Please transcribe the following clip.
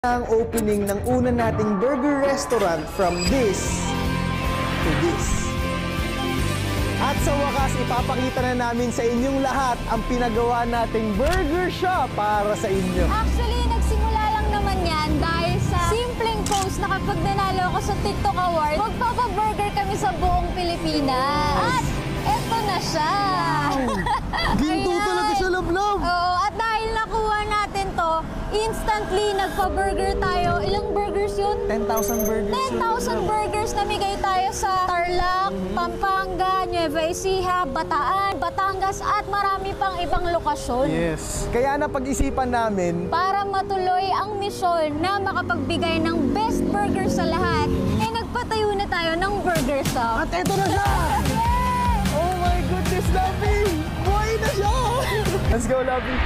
Ang opening ng una nating burger restaurant from this to this. At sa wakas, ipapakita na namin sa inyong lahat ang pinagawa nating burger shop para sa inyo. Actually, nagsimula lang naman yan dahil sa simpleng post na kapag nanalo ako sa TikTok Award, magpapaburger kami sa buong Pilipinas. At eto na siya. Ginto talaga sa lablab. Oo, at dahil nakuha natin to, instantly nagpa-burger tayo. Ilang burgers yun? 10,000 burgers. 10,000 burgers namigay tayo sa Tarlac, Pampanga, Nueva Ecija, Bataan, Batangas at marami pang ibang lokasyon. Yes. Kaya napag-isipan namin, Para matuloy ang misyon na makapagbigay ng best burger sa lahat, nagpatayo na tayo ng burger shop. at eto na siya! Oh my goodness, Lovey! Buhay na siya! Let's go, Lovey!